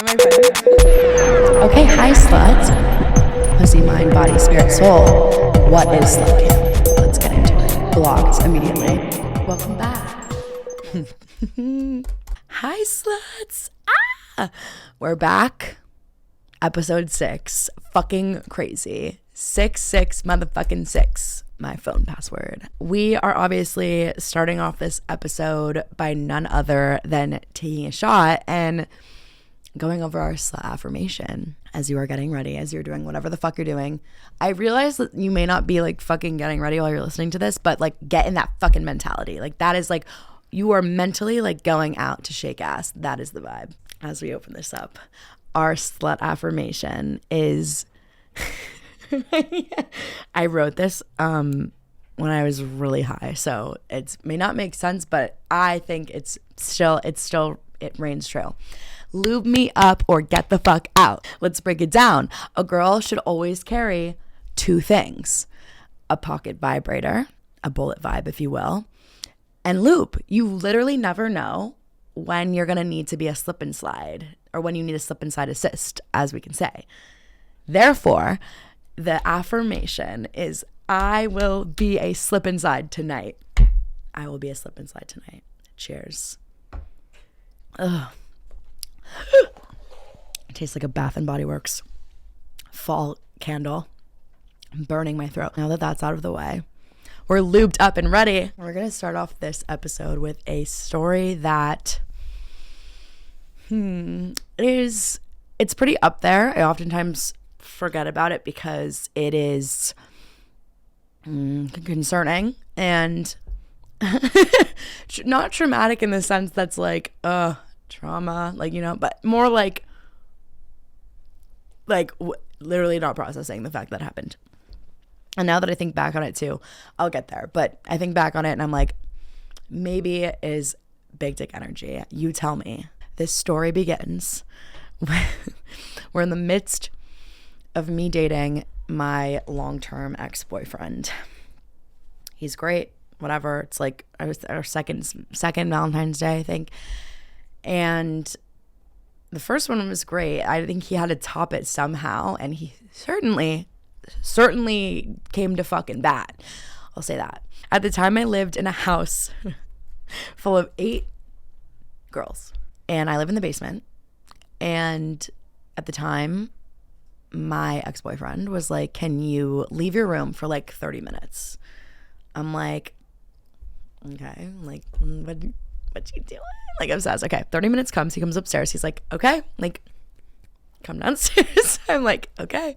Am I ready? Okay, hi sluts. Pussy, mind, body, spirit, soul. What is slut camp? Let's get into it. Blocked immediately. Welcome back. Hi sluts. We're back. Episode 6. Fucking crazy. 6 motherfucking 6. My phone password. We are obviously starting off this episode by none other than taking a shot and going over our slut affirmation as you are getting ready, as you're doing whatever the fuck you're doing. I realize that you may not be like fucking getting ready while you're listening to this, but like get in that fucking mentality. Like that is like you are mentally like going out to shake ass. That is the vibe. As we open this up, our slut affirmation is I wrote this when I was really high, so it may not make sense, but I think it reigns true. Lube me up or get the fuck out. Let's break it down. A girl should always carry 2 things: a pocket vibrator, a bullet vibe if you will, and lube. You literally never know when you're gonna need to be a slip and slide, or when you need a slip and slide assist, as we can say. Therefore, the affirmation is, I will be a slip and slide tonight. I will be a slip and slide tonight. Cheers. Ugh. It tastes like a Bath and Body Works fall candle. I'm burning my throat. Now that that's out of the way, we're lubed up and ready. We're going to start off this episode with a story that it's pretty up there. I oftentimes forget about it because it is concerning and not traumatic in the sense that's like trauma, like, you know, but more like literally not processing the fact that happened. And now that I think back on it too, I'll get there, but I think back on it and I'm like, maybe it is big dick energy. You tell me. This story begins we're in the midst of me dating my long-term ex-boyfriend. He's great, whatever. It's like our second Valentine's Day, I think. And the first one was great. I think he had to top it somehow, and he certainly came to fucking bat. I'll say that. At the time, I lived in a house full of 8 girls, and I live in the basement. And at the time, my ex-boyfriend was like, can you leave your room for like 30 minutes? I'm like, okay. I'm like, what you doing? Like, obsessed. Okay, 30 minutes comes. He comes upstairs. He's like, okay, like, come downstairs. I'm like, okay.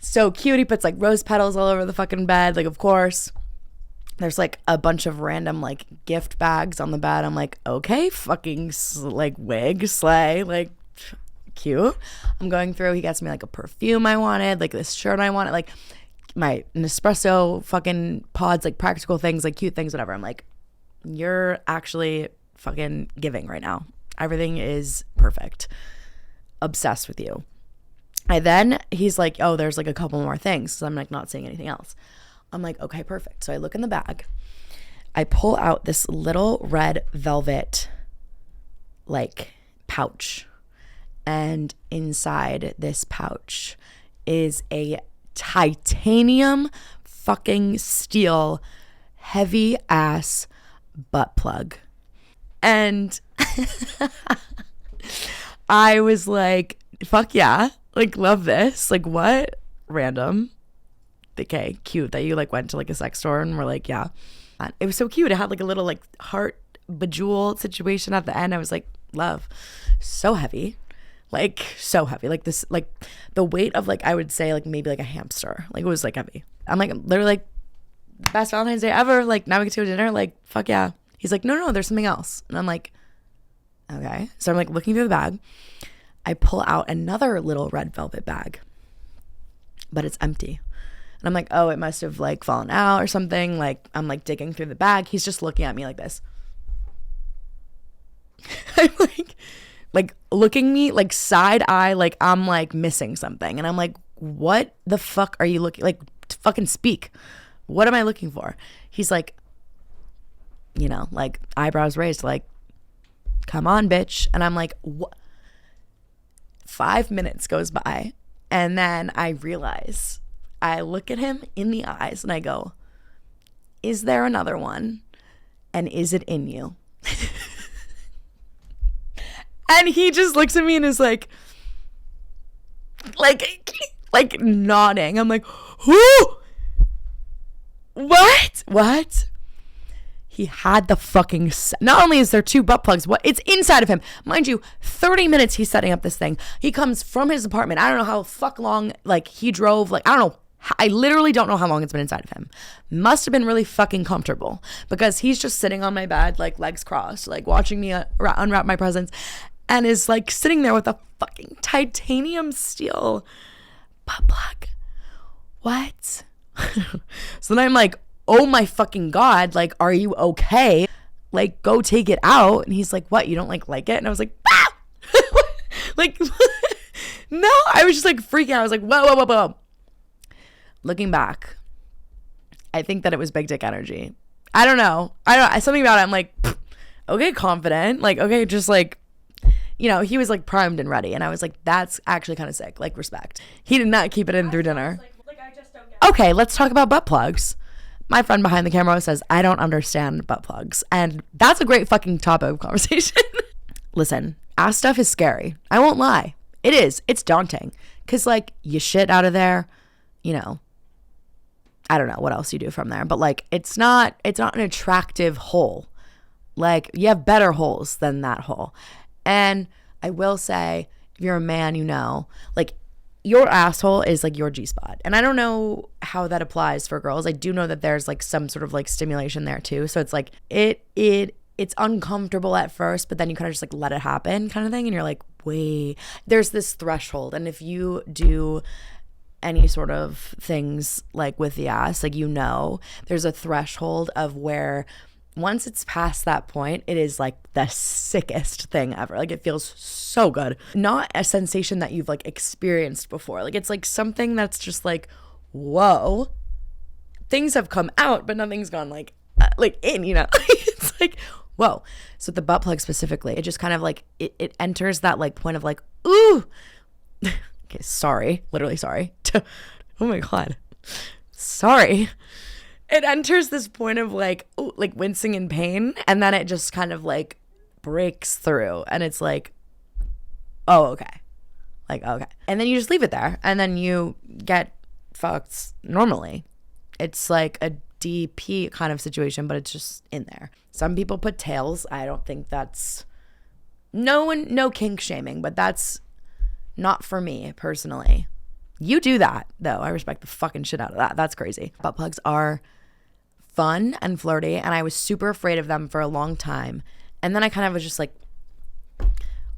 So cute. He puts like rose petals all over the fucking bed. Like, of course. There's like a bunch of random like gift bags on the bed. I'm like, okay, fucking like wig, slay, like cute. I'm going through. He gets me like a perfume I wanted, like this shirt I wanted, like my Nespresso fucking pods, like practical things, like cute things, whatever. I'm like, you're actually fucking giving right now. Everything is perfect. Obsessed with you. He's like, oh, there's like a couple more things. So I'm like not saying anything else. I'm like, okay, perfect. So I look in the bag. I pull out this little red velvet like pouch. And inside this pouch is a titanium fucking steel heavy ass butt plug. And I was like, fuck yeah. Like, love this. Like, what? Random. Okay, cute that you like went to like a sex store and were like, yeah. It was so cute. It had like a little like heart bejeweled situation at the end. I was like, love. So heavy. Like so heavy. Like this, like the weight of like, I would say like maybe like a hamster. Like it was like heavy. I'm like literally like best Valentine's Day ever. Like now we get to go to dinner. Like fuck yeah. He's like, no, there's something else. And I'm like, okay. So I'm like looking through the bag. I pull out another little red velvet bag, but it's empty. And I'm like, oh, it must have like fallen out or something. Like I'm like digging through the bag. He's just looking at me like this. I'm like looking me like side eye, like I'm like missing something. And I'm like, what the fuck are you looking, like fucking speak. What am I looking for? He's like, you know, like eyebrows raised, like, come on, bitch. And I'm like, what? 5 minutes goes by, and then I realize, I look at him in the eyes and I go, is there another one? And is it in you? And he just looks at me and is like nodding. I'm like, who? What? He had the fucking, not only is there 2 butt plugs, it's inside of him. Mind you, 30 minutes he's setting up this thing. He comes from his apartment. I don't know how fuck long, like, he drove, like, I don't know. I literally don't know how long it's been inside of him. Must have been really fucking comfortable, because he's just sitting on my bed, like, legs crossed, like, watching me unwrap my presents, and is, like, sitting there with a fucking titanium steel butt plug. What? So then I'm like, oh my fucking God, like, are you okay? Like, go take it out. And he's like, what, you don't like it? And I was like, ah! Like, no, I was just like freaking out. I was like, whoa. Looking back, I think that it was big dick energy. I don't know. Something about it, I'm like, okay, confident. Like, okay, just like, you know, he was like primed and ready. And I was like, that's actually kind of sick. Like, respect. He did not keep it in through dinner. I just don't get it. Okay, let's talk about butt plugs. My friend behind the camera says, I don't understand butt plugs. And that's a great fucking topic of conversation. Listen, ass stuff is scary. I won't lie. It is. It's daunting. Because, like, you shit out of there, you know. I don't know what else you do from there. But, like, it's not an attractive hole. Like, you have better holes than that hole. And I will say, if you're a man, you know, like, your asshole is like your G-spot. And I don't know how that applies for girls. I do know that there's like some sort of like stimulation there too. So it's like it's uncomfortable at first, but then you kind of just like let it happen kind of thing. And you're like, wait, there's this threshold. And if you do any sort of things like with the ass, like, you know, there's a threshold of where once it's past that point, it is like the sickest thing ever. Like, it feels so good. Not a sensation that you've like experienced before. Like, it's like something that's just like, whoa, things have come out, but nothing's gone like in, you know. It's like, whoa. So the butt plug specifically, it just kind of like, it enters that like point of like, ooh. Okay, sorry. Literally sorry. Oh my God. Sorry. It enters this point of like, ooh, like wincing in pain, and then it just kind of like breaks through, and it's like, oh, okay. Like, okay. And then you just leave it there, and then you get fucked normally. It's like a DP kind of situation, but it's just in there. Some people put tails. I don't think that's, no kink shaming, but that's not for me personally. You do that though. I respect the fucking shit out of that. That's crazy. Butt plugs are fun and flirty, and I was super afraid of them for a long time. And then I kind of was just like,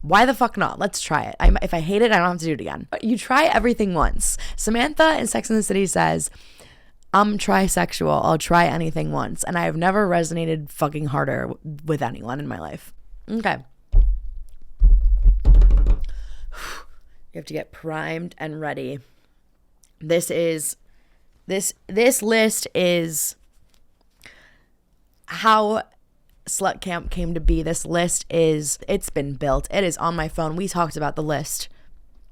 why the fuck not? Let's try it. If I hate it, I don't have to do it again. But you try everything once. Samantha in Sex and the City says, I'm trisexual. I'll try anything once. And I have never resonated fucking harder with anyone in my life. Okay. You have to get primed and ready. This list is how Slut Camp came to be. This list it's been built. It is on my phone. We talked about the list.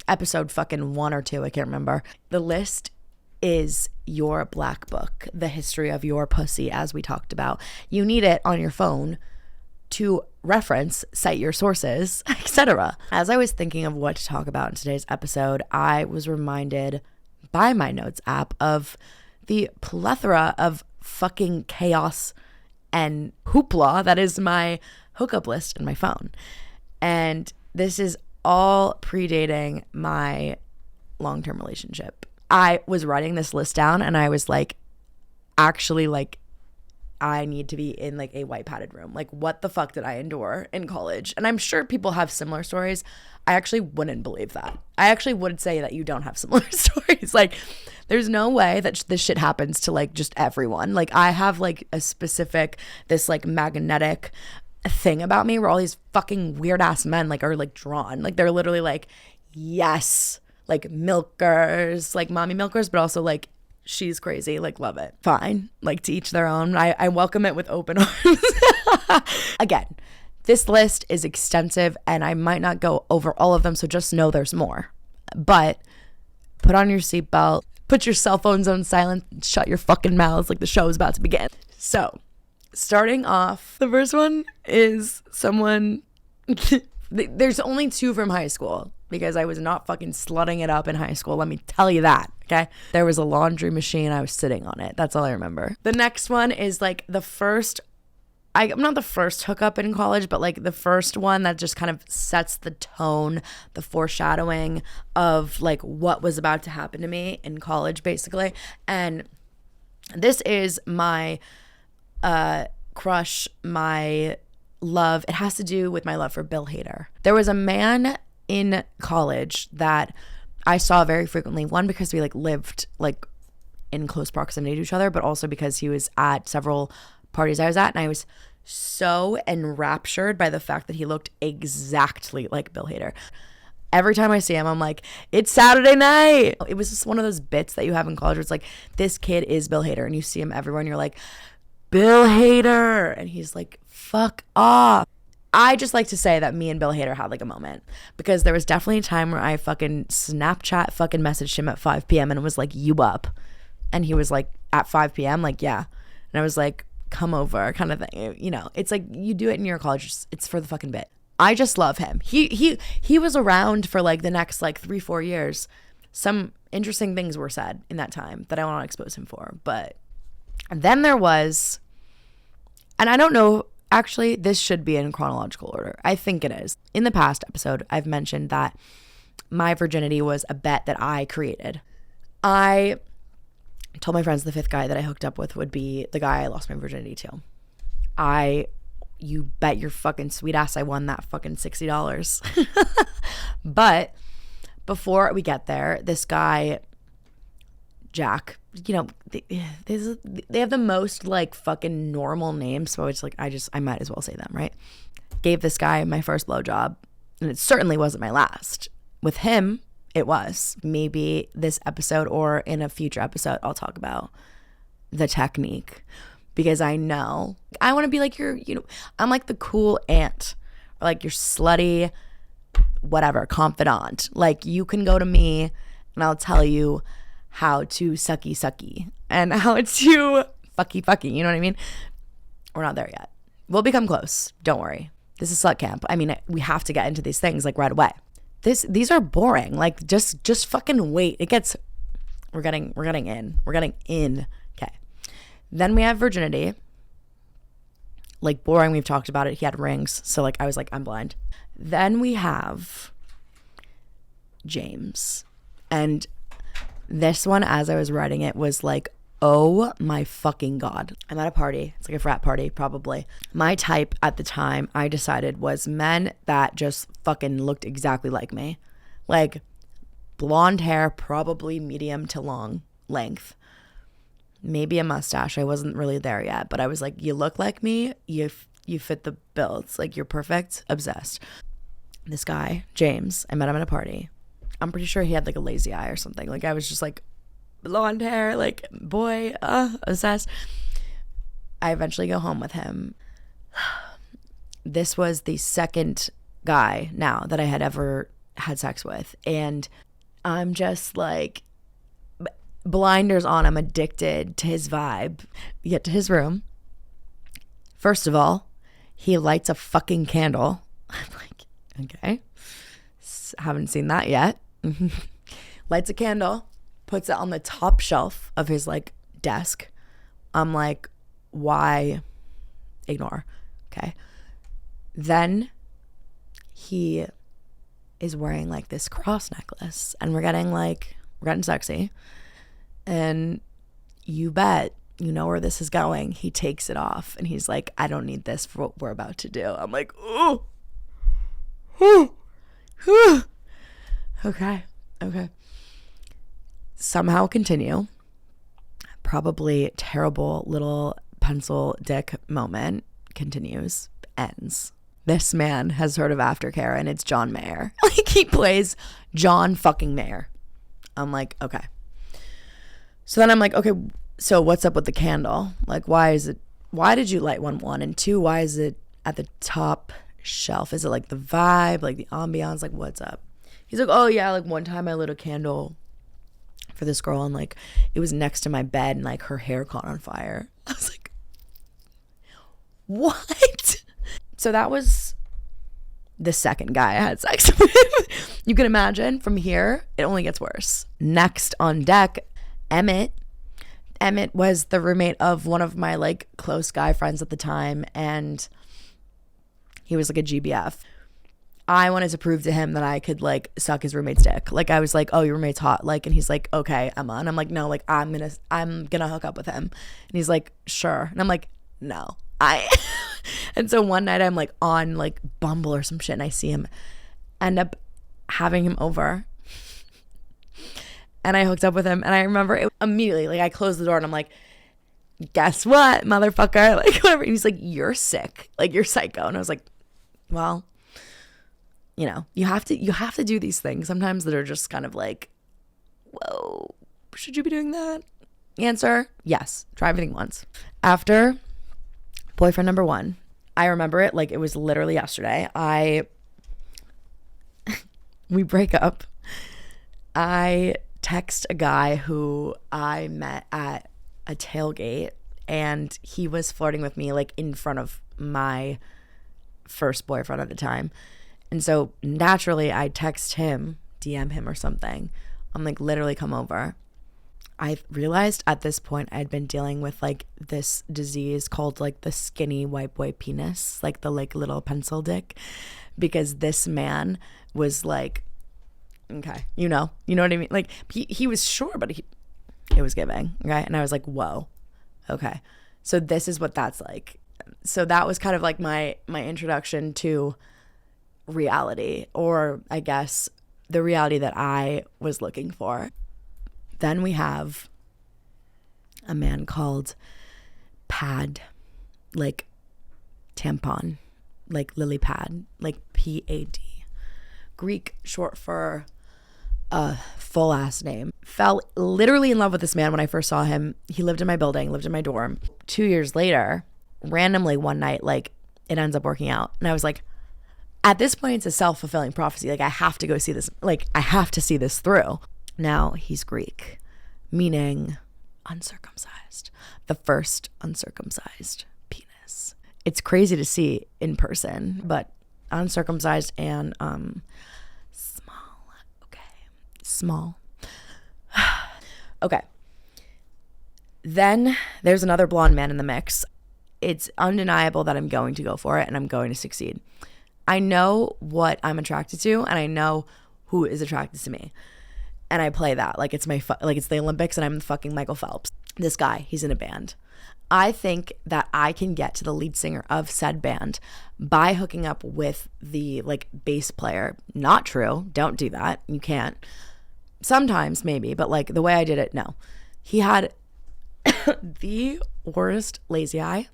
Episode fucking 1 or 2, I can't remember. The list is your black book, the history of your pussy, as we talked about. You need it on your phone to reference, cite your sources, etc. As I was thinking of what to talk about in today's episode, I was reminded by my notes app of the plethora of fucking chaos and hoopla that is my hookup list in my phone. And this is all predating my long-term relationship. I was writing this list down and I was like, actually, like, I need to be in like a white padded room. Like, what the fuck did I endure in college? And I'm sure people have similar stories. I actually wouldn't believe that. I actually would say that you don't have similar stories. Like, there's no way that this shit happens to like just everyone. Like, I have like a specific, this like magnetic thing about me where all these fucking weird ass men like are like drawn. Like, they're literally like, yes, like milkers, like mommy milkers, but also like, she's crazy, like, love it. Fine, like, to each their own. I welcome it with open arms. Again, This list is extensive and I might not go over all of them, so just know there's more. But put on your seatbelt, put your cell phones on silent, shut your fucking mouths like the show is about to begin. So, starting off, the first one is someone, there's only 2 from high school because I was not fucking slutting it up in high school. Let me tell you that, okay? There was a laundry machine. I was sitting on it. That's all I remember. The next one is like the first, I'm not the first hookup in college, but like the first one that just kind of sets the tone, the foreshadowing of like what was about to happen to me in college, basically. And this is my crush, my love. It has to do with my love for Bill Hader. There was a man in college that I saw very frequently. One, because we like lived like in close proximity to each other, but also because he was at several parties I was at, and I was so enraptured by the fact that he looked exactly like Bill Hader. Every time I see him, I'm like, it's Saturday night. It was just one of those bits that you have in college where it's like, this kid is Bill Hader, and you see him everywhere and you're like, Bill Hader, and he's like, fuck off. I just like to say that me and Bill Hader had like a moment, because there was definitely a time where I fucking Snapchat fucking messaged him at 5 p.m. and was like, you up? And he was like, at 5 p.m.? Like, yeah. And I was like, come over, kind of thing. You know, it's like you do it in your college. It's for the fucking bit. I just love him. He was around for like the next like 3-4 years. Some interesting things were said in that time that I want to expose him for. But then there was, and I don't know, actually, this should be in chronological order. I think it is. In the past episode, I've mentioned that my virginity was a bet that I created. I told my friends the 5th guy that I hooked up with would be the guy I lost my virginity to. You bet your fucking sweet ass I won that fucking $60. But before we get there, this guy, Jack, you know, they have the most like fucking normal names, so it's like I might as well say them, right? Gave this guy my first blowjob, and it certainly wasn't my last. With him, it was. Maybe this episode or in a future episode, I'll talk about the technique, because I know I want to be like I'm like the cool aunt, or like your slutty, whatever, confidant. Like, you can go to me and I'll tell you how to sucky and how to fucky, you know what I mean? We're not there yet. We'll become close. Don't worry. This is slut camp. I mean, we have to get into these things like right away. These are boring. Like, just fucking wait. We're getting in. Okay. Then we have virginity. Like, boring. We've talked about it. He had rings. So like, I was like, I'm blind. Then we have James. And this one, as I was writing it, was like, oh my fucking God. I'm at a party. It's like a frat party, probably. My type at the time, I decided, was men that just fucking looked exactly like me. Like, blonde hair, probably medium to long length. Maybe a mustache. I wasn't really there yet, but I was like, you look like me. You fit the bill. It's like, you're perfect. Obsessed. This guy, James, I met him at a party. I'm pretty sure he had like a lazy eye or something. Like, I was just like, blonde hair, like, boy, obsessed. I eventually go home with him. This was the second guy now that I had ever had sex with. And I'm just like, blinders on. I'm addicted to his vibe. We get to his room. First of all, he lights a fucking candle. I'm like, okay. Haven't seen that yet. Lights a candle. Puts it on the top shelf of his like desk. I'm like, why? Ignore. Okay. Then he is wearing like this cross necklace, and we're getting sexy. And you bet, you know where this is going. He takes it off and he's like, I don't need this for what we're about to do. I'm like, ooh. Okay. Somehow continue. Probably terrible little pencil dick moment. Continues. Ends. This man has heard of aftercare, and it's John Mayer. Like, he plays John fucking Mayer. I'm like, okay. So then I'm like, okay, so what's up with the candle? Like, why did you light one? And two, why is it at the top shelf? Is it like the vibe, like the ambiance? Like, what's up? He's like, oh yeah, like one time I lit a candle for this girl and like it was next to my bed and like her hair caught on fire. I was like, what? So that was the second guy I had sex with. You can imagine from here, it only gets worse. Next on deck, Emmett. Emmett was the roommate of one of my like close guy friends at the time, and he was like a GBF. I wanted to prove to him that I could like suck his roommate's dick. Like I was like, oh, your roommate's hot. Like, and he's like, okay, Emma. And I'm like, no, like I'm gonna hook up with him. And he's like, sure. And I'm like, no, and so one night I'm like on like Bumble or some shit and I see him, end up having him over. And I hooked up with him, and I remember it immediately, like I closed the door and I'm like, guess what, motherfucker? Like whatever. And he's like, you're sick. Like you're psycho. And I was like, well, you know, you have to do these things sometimes that are just kind of like, whoa, should you be doing that? Answer, yes. Try everything once. After boyfriend number one, I remember it like it was literally yesterday. We break up. I text a guy who I met at a tailgate, and he was flirting with me like in front of my first boyfriend at the time. And so naturally I text him, DM him or something. I'm like, literally come over. I realized at this point I'd been dealing with like this disease called like the skinny white boy penis, like the like little pencil dick, because this man was like, okay, you know what I mean? Like he was sure, but it was giving, right? And I was like, whoa, okay. So this is what that's like. So that was kind of like my introduction to reality, or I guess the reality that I was looking for. Then we have a man called Pad, like tampon, like lily pad, like PAD. Greek short for a full ass name. Fell literally in love with this man when I first saw him. He lived in my building, lived in my dorm. 2 years later, randomly one night, like it ends up working out. And I was like, at this point, it's a self-fulfilling prophecy. Like I have to go see this. Like I have to see this through. Now he's Greek, meaning uncircumcised. The first uncircumcised penis. It's crazy to see in person, but uncircumcised and small. Okay. Small. Okay. Then there's another blonde man in the mix. It's undeniable that I'm going to go for it and I'm going to succeed. I know what I'm attracted to, and I know who is attracted to me. And I play that like it's it's the Olympics and I'm the fucking Michael Phelps. This guy, he's in a band. I think that I can get to the lead singer of said band by hooking up with the like bass player. Not true. Don't do that. You can't. Sometimes maybe, but like the way I did it, no. He had the worst lazy eye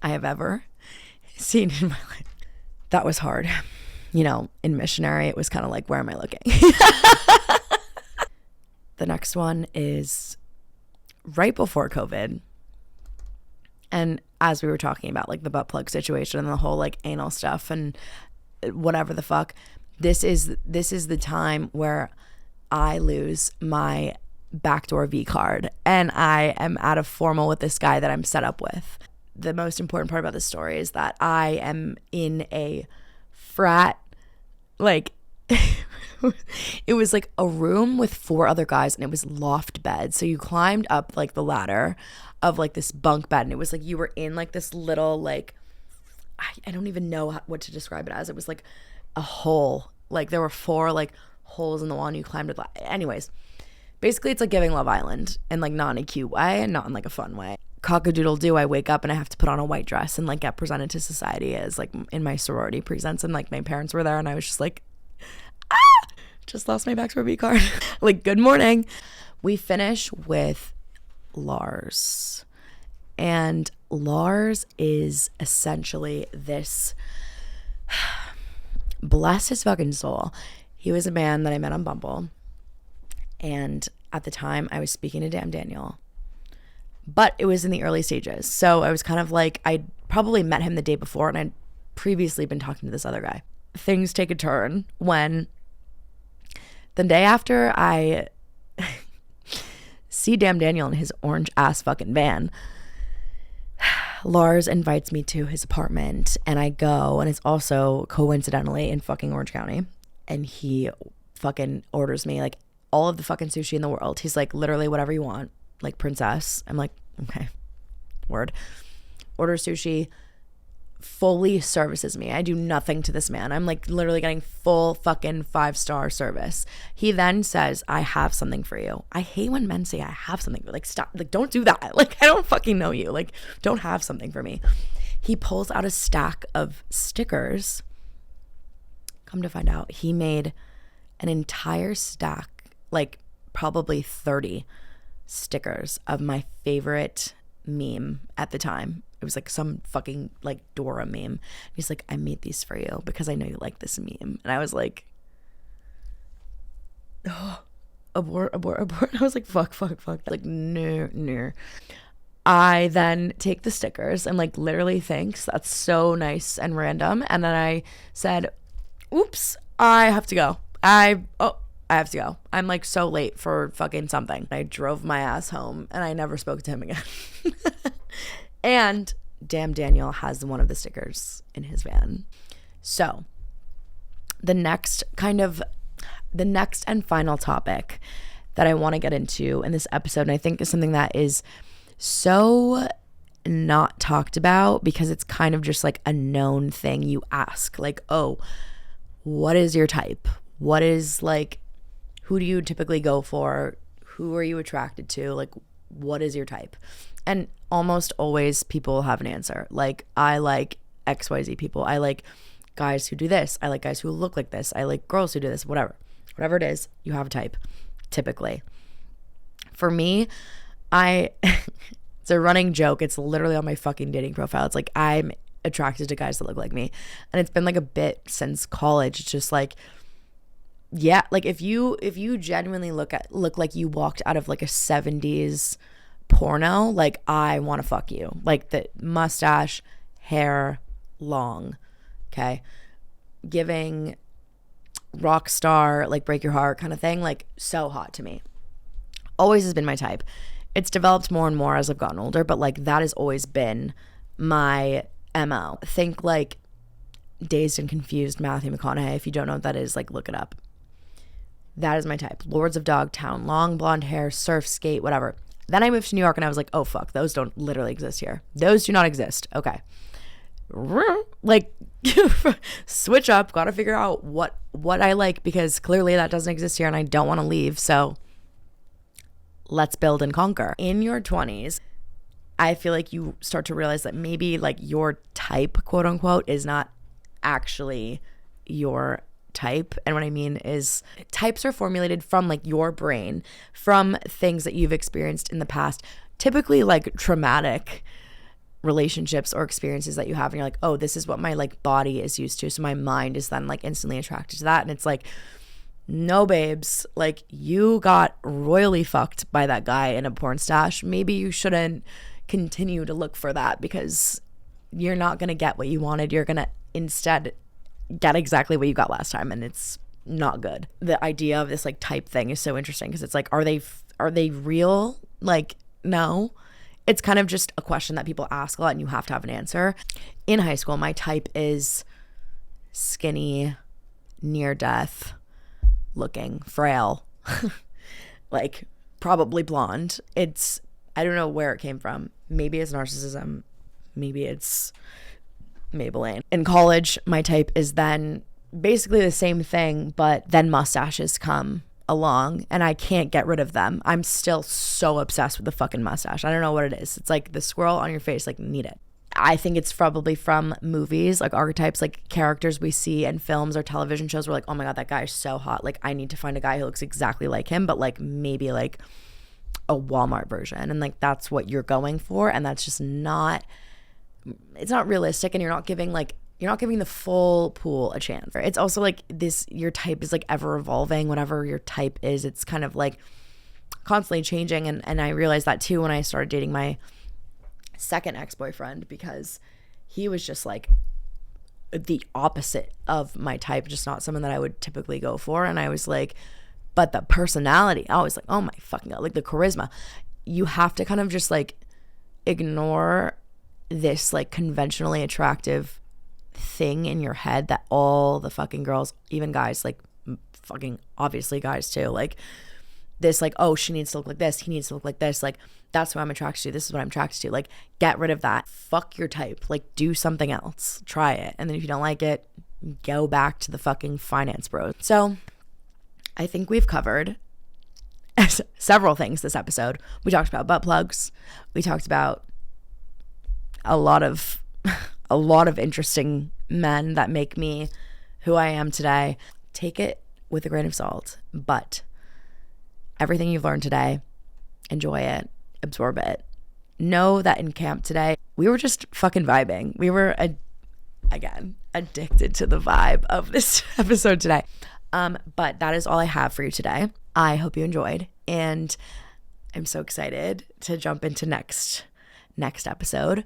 I have ever seen in my life. That was hard. You know, in missionary, it was kind of like, where am I looking? The next one is right before COVID. And as we were talking about like the butt plug situation and the whole like anal stuff and whatever the fuck, this is the time where I lose my backdoor V card and I am at a formal with this guy that I'm set up with. The most important part about this story is that I am in a frat, like it was like a room with 4 other guys and it was loft bed. So you climbed up like the ladder of like this bunk bed and it was like you were in like this little like, I don't even know what to describe it as. It was like a hole. Like there were 4 like holes in the wall and you climbed it. Anyways, basically it's like giving Love Island and like not in a cute way and not in like a fun way. Cock-a-doodle-doo, I wake up and I have to put on a white dress and like get presented to society as like in my sorority presents, and like my parents were there and I was just like, just lost my backdoor V card. Like, good morning. We finish with Lars, and Lars is essentially this, bless his fucking soul. He was a man that I met on Bumble, and at the time I was speaking to Damn Daniel. But it was in the early stages. So I was kind of like, I probably met him the day before and I previously been talking to this other guy. Things take a turn when the day after I see Damn Daniel in his orange ass fucking van, Lars invites me to his apartment, and I go, and it's also coincidentally in fucking Orange County, and he fucking orders me like all of the fucking sushi in the world. He's like, literally whatever you want, like princess. I'm like, okay, word. Order sushi, fully services me. I do nothing to this man. I'm like literally getting full fucking 5-star service. He then says, I have something for you. I hate when men say I have something. Like, stop. Like, don't do that. Like, I don't fucking know you. Like, don't have something for me. He pulls out a stack of stickers. Come to find out, he made an entire stack, like probably 30 stickers of my favorite meme at the time. It was like some fucking like Dora meme. He's like, I made these for you because I know you like this meme. And I was like, oh, abort. I was like, fuck. Like, no. I then take the stickers and like literally thanks. That's so nice and random. And then I said, oops, I have to go. I have to go. I'm like so late for fucking something. I drove my ass home and I never spoke to him again. And Damn Daniel has one of the stickers in his van. So the next and final topic that I want to get into in this episode, and I think is something that is so not talked about because it's kind of just like a known thing you ask. Like, oh, what is your type? What is like, who do you typically go for? Who are you attracted to? Like, what is your type? And almost always people have an answer. Like, I like XYZ people. I like guys who do this. I like guys who look like this. I like girls who do this, whatever it is, you have a type typically. For me, it's a running joke. It's literally on my fucking dating profile. It's like, I'm attracted to guys that look like me. And it's been like a bit since college. It's just like, yeah, like if you genuinely look like you walked out of like a 70s porno, like I want to fuck you. Like the mustache, hair, long, okay, giving rock star, like break your heart kind of thing, like so hot to me. Always has been my type. It's developed more and more as I've gotten older, but like that has always been my MO. Think like Dazed and Confused Matthew McConaughey. If you don't know what that is, like look it up. That is my type. Lords of Dogtown, long blonde hair, surf, skate, whatever. Then I moved to New York and I was like, oh fuck, those don't literally exist here. Those do not exist. Okay. Like switch up, gotta figure out what I like because clearly that doesn't exist here and I don't want to leave. So let's build and conquer. In your 20s, I feel like you start to realize that maybe like your type, quote unquote, is not actually your type. And what I mean is types are formulated from like your brain, from things that you've experienced in the past, typically like traumatic relationships or experiences that you have, and you're like, oh, this is what my like body is used to, so my mind is then like instantly attracted to that. And it's like, no babes, like you got royally fucked by that guy in a porn stash. Maybe you shouldn't continue to look for that because you're not gonna get what you wanted. You're gonna instead get exactly what you got last time, and it's not good. The idea of this like type thing is so interesting because it's like, are they real? Like, no. It's kind of just a question that people ask a lot and you have to have an answer. In high school, my type is skinny, near death looking, frail, like probably blonde. I don't know where it came from. Maybe it's narcissism. Maybe it's Maybelline. In college, my type is then basically the same thing, but then mustaches come along and I can't get rid of them. I'm still so obsessed with the fucking mustache. I don't know what it is. It's like the squirrel on your face, like need it. I think it's probably from movies, like archetypes, like characters we see in films or television shows. We're like, oh my God, that guy is so hot. Like I need to find a guy who looks exactly like him, but like maybe like a Walmart version. And like that's what you're going for. And that's just not, it's not realistic, and you're not giving the full pool a chance. It's also like this, your type is like ever evolving. Whatever your type is, it's kind of like constantly changing. And I realized that too when I started dating my second ex-boyfriend, because he was just like the opposite of my type, just not someone that I would typically go for. And I was like, but the personality, I was like, oh my fucking God, like the charisma. You have to kind of just like ignore this like conventionally attractive thing in your head that all the fucking girls, even guys, like fucking obviously guys too, like this like, oh, she needs to look like this, he needs to look like this, like that's what I'm attracted to, this is what I'm attracted to. Like, get rid of that. Fuck your type. Like, do something else, try it, and then if you don't like it, go back to the fucking finance bros. So I think we've covered several things this episode. We talked about butt plugs, we talked about a lot of interesting men that make me who I am today. Take it with a grain of salt, but everything you've learned today, enjoy it, absorb it. Know that in camp today, we were just fucking vibing. We were, again, addicted to the vibe of this episode today. But that is all I have for you today. I hope you enjoyed, and I'm so excited to jump into next episode.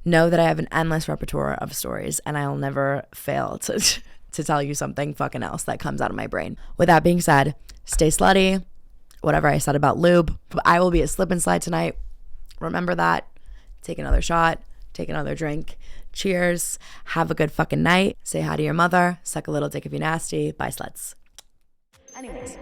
Know that I have an endless repertoire of stories, and I'll never fail to tell you something fucking else that comes out of my brain. With that being said, stay slutty. Whatever I said about lube, I will be a slip and slide tonight. Remember that. Take another shot. Take another drink. Cheers. Have a good fucking night. Say hi to your mother. Suck a little dick if you're nasty. Bye, sluts. Anyways.